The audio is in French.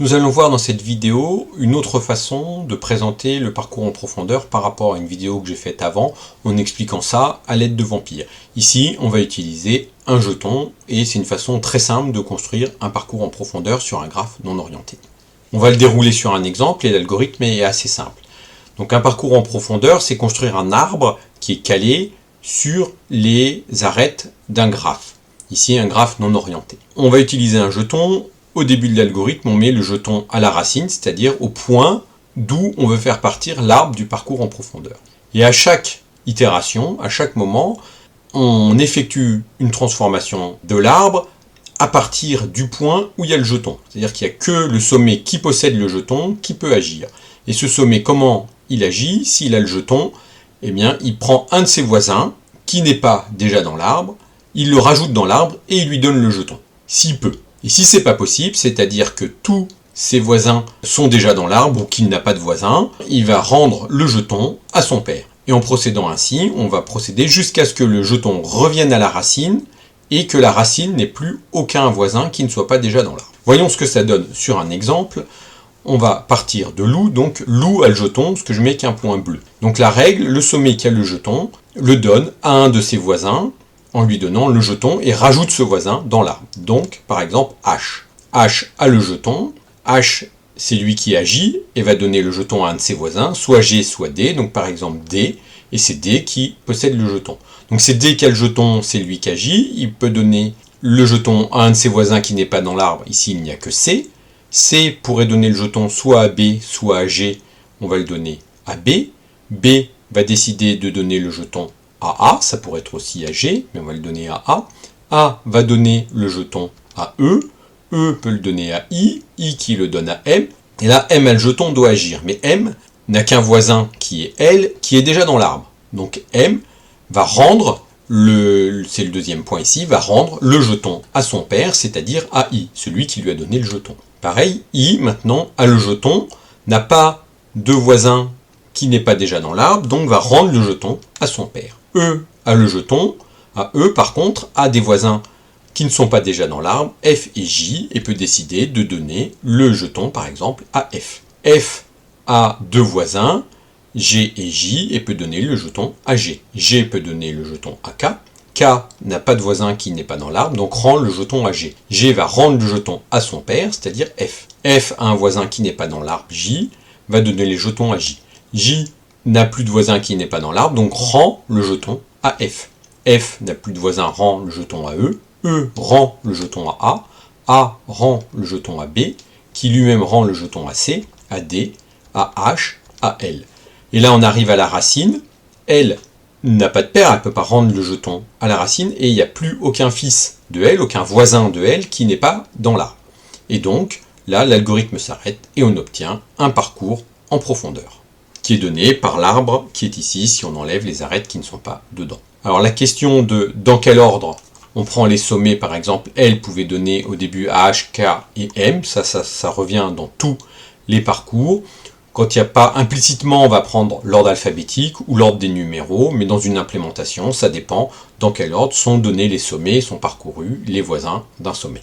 Nous allons voir dans cette vidéo une autre façon de présenter le parcours en profondeur par rapport à une vidéo que j'ai faite avant en expliquant ça à l'aide de Vampire. Ici, on va utiliser un jeton et c'est une façon très simple de construire un parcours en profondeur sur un graphe non orienté. On va le dérouler sur un exemple et l'algorithme est assez simple. Donc un parcours en profondeur, c'est construire un arbre qui est calé sur les arêtes d'un graphe. Ici, un graphe non orienté. On va utiliser un jeton. Au début de l'algorithme, on met le jeton à la racine, c'est-à-dire au point d'où on veut faire partir l'arbre du parcours en profondeur. Et à chaque itération, à chaque moment, on effectue une transformation de l'arbre à partir du point où il y a le jeton. C'est-à-dire qu'il n'y a que le sommet qui possède le jeton qui peut agir. Et ce sommet, comment il agit? S'il a le jeton, eh bien, il prend un de ses voisins qui n'est pas déjà dans l'arbre, il le rajoute dans l'arbre et il lui donne le jeton, s'il peut. Et si c'est pas possible, c'est-à-dire que tous ses voisins sont déjà dans l'arbre ou qu'il n'a pas de voisins, il va rendre le jeton à son père. Et en procédant ainsi, on va procéder jusqu'à ce que le jeton revienne à la racine et que la racine n'ait plus aucun voisin qui ne soit pas déjà dans l'arbre. Voyons ce que ça donne sur un exemple. On va partir de loup, donc loup a le jeton, ce que je mets qu'un point bleu. Donc la règle, le sommet qui a le jeton, le donne à un de ses voisins, en lui donnant le jeton et rajoute ce voisin dans l'arbre. Donc, par exemple, H. H a le jeton, H c'est lui qui agit et va donner le jeton à un de ses voisins, soit G, soit D, donc par exemple D, et c'est D qui possède le jeton. Donc c'est D qui a le jeton, c'est lui qui agit, il peut donner le jeton à un de ses voisins qui n'est pas dans l'arbre, ici il n'y a que C. C pourrait donner le jeton soit à B, soit à G, on va le donner à B. B va décider de donner le jeton à A, ça pourrait être aussi à G, mais on va le donner à A. A va donner le jeton à E, E peut le donner à I, I qui le donne à M, et là M a le jeton, doit agir, mais M n'a qu'un voisin qui est L, qui est déjà dans l'arbre. Donc M va rendre, c'est le deuxième point ici, va rendre le jeton à son père, c'est-à-dire à I, celui qui lui a donné le jeton. Pareil, I maintenant a le jeton, n'a pas de voisin qui n'est pas déjà dans l'arbre, donc va rendre le jeton à son père. E a le jeton, à E par contre a des voisins qui ne sont pas déjà dans l'arbre, F et J, et peut décider de donner le jeton par exemple à F. F a deux voisins, G et J, et peut donner le jeton à G. G peut donner le jeton à K. K n'a pas de voisin qui n'est pas dans l'arbre, donc rend le jeton à G. G va rendre le jeton à son père, c'est-à-dire F. F a un voisin qui n'est pas dans l'arbre, J, va donner les jetons à J. J n'a plus de voisin qui n'est pas dans l'arbre, donc rend le jeton à F. F n'a plus de voisin, rend le jeton à E. E rend le jeton à A. A rend le jeton à B, qui lui-même rend le jeton à C, à D, à H, à L. Et là, on arrive à la racine. L n'a pas de père, elle ne peut pas rendre le jeton à la racine, et il n'y a plus aucun fils de L, aucun voisin de L qui n'est pas dans l'arbre. Et donc, là, l'algorithme s'arrête et on obtient un parcours en profondeur, qui est donné par l'arbre qui est ici, si on enlève les arêtes qui ne sont pas dedans. Alors la question de dans quel ordre on prend les sommets, par exemple, L pouvait donner au début H, K et M, ça revient dans tous les parcours. Quand il n'y a pas implicitement, on va prendre l'ordre alphabétique ou l'ordre des numéros, mais dans une implémentation, ça dépend dans quel ordre sont donnés les sommets, sont parcourus les voisins d'un sommet.